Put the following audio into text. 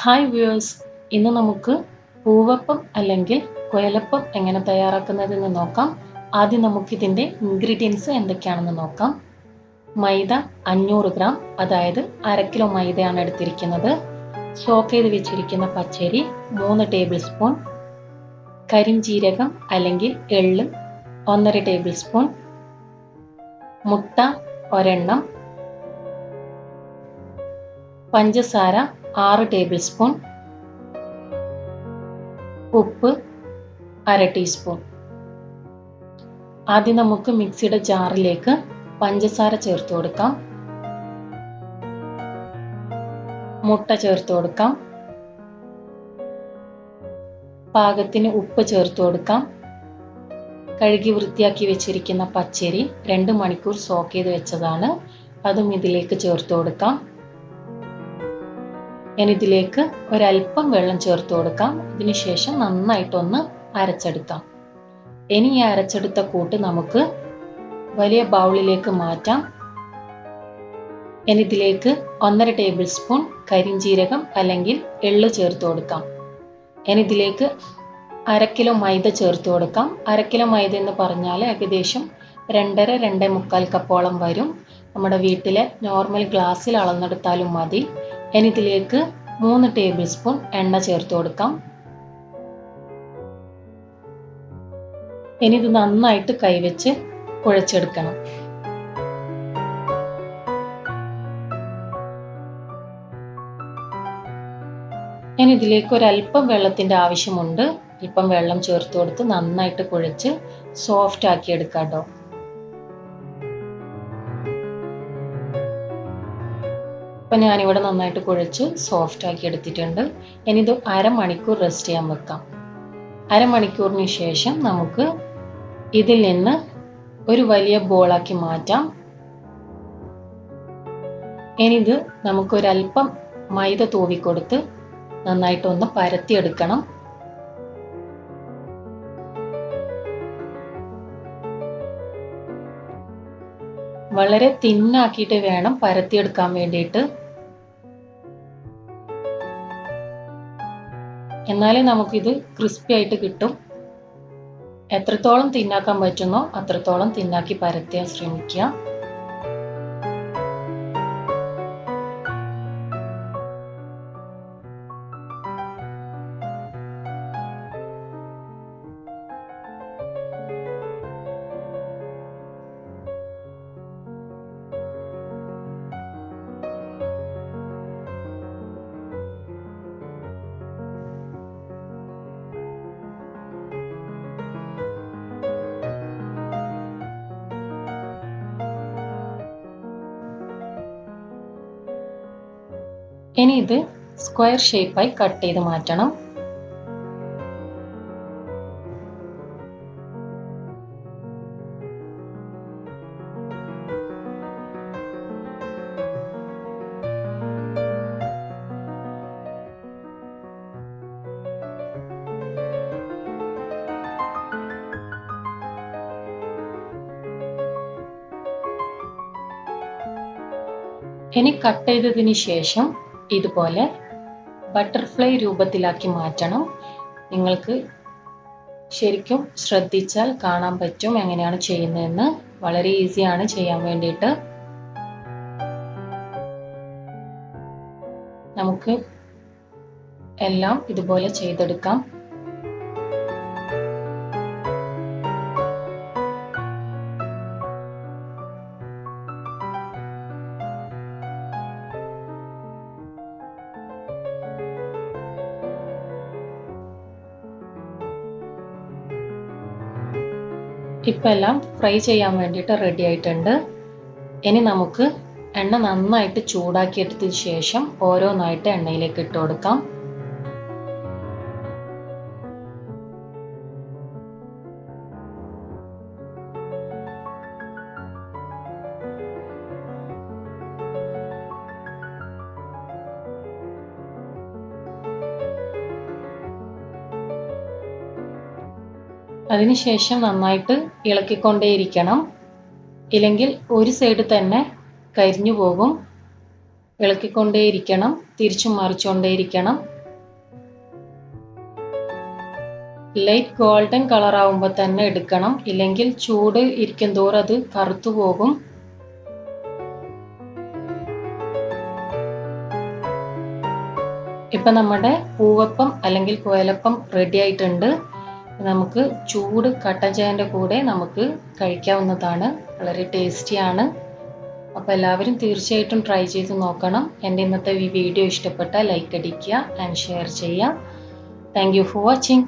Hi viewers, ഇന്ന് നമുക്ക് പൂവപ്പം അല്ലെങ്കിൽ കുഴലപ്പം എങ്ങനെ തയ്യാറാക്കുന്നതെന്ന് നോക്കാം. ആദ്യം നമുക്കിതിൻ്റെ ഇൻഗ്രീഡിയൻസ് എന്തൊക്കെയാണെന്ന് നോക്കാം. മൈദ 500 ഗ്രാം, അതായത് 1/2 കിലോ മൈദയാണ് എടുത്തിരിക്കുന്നത്. സോക്ക് ചെയ്ത് വെച്ചിരിക്കുന്ന പച്ചരി 3 ടേബിൾ സ്പൂൺ, കരിഞ്ജീരകം അല്ലെങ്കിൽ എള്ള് 1.5 ടേബിൾ സ്പൂൺ, മുട്ട ഒരെണ്ണം, പഞ്ചസാര 6 ടേബിൾ സ്പൂൺ, ഉപ്പ് 1/2 ടീസ്പൂൺ. ആദ്യം നമുക്ക് മിക്സിയുടെ ജാറിലേക്ക് പഞ്ചസാര ചേർത്ത് കൊടുക്കാം, മുട്ട ചേർത്ത് കൊടുക്കാം, പാകത്തിന് ഉപ്പ് ചേർത്ത് കൊടുക്കാം. കഴുകി വൃത്തിയാക്കി വെച്ചിരിക്കുന്ന പച്ചരി 2 മണിക്കൂർ സോക്ക് ചെയ്ത് വെച്ചതാണ്, അതും ഇതിലേക്ക് ചേർത്ത് കൊടുക്കാം. ഇനി ഇതിലേക്ക് ഒരല്പം വെള്ളം ചേർത്ത് കൊടുക്കാം. ഇതിനുശേഷം നന്നായിട്ടൊന്ന് അരച്ചെടുക്കാം. ഇനി ഈ അരച്ചെടുത്ത കൂട്ട് നമുക്ക് വലിയ ബൗളിലേക്ക് മാറ്റാം. ഇനി ഇതിലേക്ക് 1.5 ടേബിൾ സ്പൂൺ കരിഞ്ജീരകം അല്ലെങ്കിൽ എള്ള് ചേർത്ത് കൊടുക്കാം. ഇനി ഇതിലേക്ക് 1/2 കിലോ മൈദ ചേർത്ത് കൊടുക്കാം. 1/2 കിലോ മൈദ എന്ന് പറഞ്ഞാൽ ഏകദേശം 2.5-2.25 കപ്പോളം വരും. നമ്മുടെ വീട്ടിലെ നോർമൽ ഗ്ലാസ്സിൽ അളന്നെടുത്താലും മതി. ഇനി ഇതിലേക്ക് 3 ടേബിൾ സ്പൂൺ എണ്ണ ചേർത്ത് കൊടുക്കാം. ഇനി ഇത് നന്നായിട്ട് കൈവച്ച് കുഴച്ചെടുക്കണം. ഇനി ഇതിലേക്ക് ഒരല്പം വെള്ളത്തിൻ്റെ ആവശ്യമുണ്ട്. അല്പം വെള്ളം ചേർത്ത് കൊടുത്ത് നന്നായിട്ട് കുഴച്ച് സോഫ്റ്റ് ആക്കി എടുക്കാം കേട്ടോ. ഇപ്പം ഞാനിവിടെ നന്നായിട്ട് കുഴച്ച് സോഫ്റ്റ് ആക്കി എടുത്തിട്ടുണ്ട്. ഇനി ഇത് 1/2 മണിക്കൂർ റെസ്റ്റ് ചെയ്യാൻ വെക്കാം. 1/2 മണിക്കൂറിന് ശേഷം നമുക്ക് ഇതിൽ നിന്ന് ഒരു വലിയ ബോളാക്കി മാറ്റാം. ഇനി ഇത് നമുക്കൊരല്പം മൈദ തൂവിക്കൊടുത്ത് നന്നായിട്ടൊന്ന് പരത്തിയെടുക്കണം. വളരെ തിന്നാക്കിയിട്ട് വേണം പരത്തിയെടുക്കാൻ വേണ്ടിയിട്ട്. എന്നാലേ നമുക്കിത് ക്രിസ്പി ആയിട്ട് കിട്ടും. എത്രത്തോളം തിന്നാക്കാൻ പറ്റുന്നോ അത്രത്തോളം തിന്നാക്കി പരത്താൻ ശ്രമിക്കുക. ഇനി ഇത് സ്ക്വയർ ഷേപ്പായി കട്ട് ചെയ്ത് മാറ്റണം. ഇനി കട്ട് ചെയ്തതിന് ശേഷം ഇതുപോലെ ബട്ടർഫ്ലൈ രൂപത്തിലാക്കി മാറ്റണം. നിങ്ങൾക്ക് ശരിക്കും ശ്രദ്ധിച്ചാൽ കാണാൻ പറ്റും എങ്ങനെയാണ് ചെയ്യുന്നതെന്ന്. വളരെ ഈസിയാണ് ചെയ്യാൻ വേണ്ടിയിട്ട്. നമുക്ക് എല്ലാം ഇതുപോലെ ചെയ്തെടുക്കാം. ഇപ്പം എല്ലാം ഫ്രൈ ചെയ്യാൻ വേണ്ടിയിട്ട് റെഡി ആയിട്ടുണ്ട്. ഇനി നമുക്ക് എണ്ണ നന്നായിട്ട് ചൂടാക്കി എടുത്തതിന് ശേഷം ഓരോന്നായിട്ട് എണ്ണയിലേക്ക് ഇട്ട് കൊടുക്കാം. അതിനുശേഷം നന്നായിട്ട് ഇളക്കിക്കൊണ്ടേയിരിക്കണം. ഇല്ലെങ്കിൽ ഒരു സൈഡ് തന്നെ കരിഞ്ഞു പോകും. ഇളക്കിക്കൊണ്ടേയിരിക്കണം, തിരിച്ചും മറിച്ചുകൊണ്ടേയിരിക്കണം. ലൈറ്റ് ഗോൾഡൻ കളർ ആവുമ്പോൾ തന്നെ എടുക്കണം, ഇല്ലെങ്കിൽ ചൂട് ഇരിക്കും തോറും അത് കറുത്തു പോകും. ഇപ്പം നമ്മുടെ പൂവപ്പം അല്ലെങ്കിൽ കുഴലപ്പം റെഡി ആയിട്ടുണ്ട്. നമുക്ക് ചൂട് കട്ടൻ ചായൻ്റെ കൂടെ നമുക്ക് കഴിക്കാവുന്നതാണ്. വളരെ ടേസ്റ്റിയാണ്. അപ്പോൾ എല്ലാവരും തീർച്ചയായിട്ടും ട്രൈ ചെയ്ത് നോക്കണം. എൻ്റെ ഇന്നത്തെ ഈ വീഡിയോ ഇഷ്ടപ്പെട്ടാൽ ലൈക്ക് അടിക്കുക ആൻഡ് ഷെയർ ചെയ്യുക. Thank you for watching.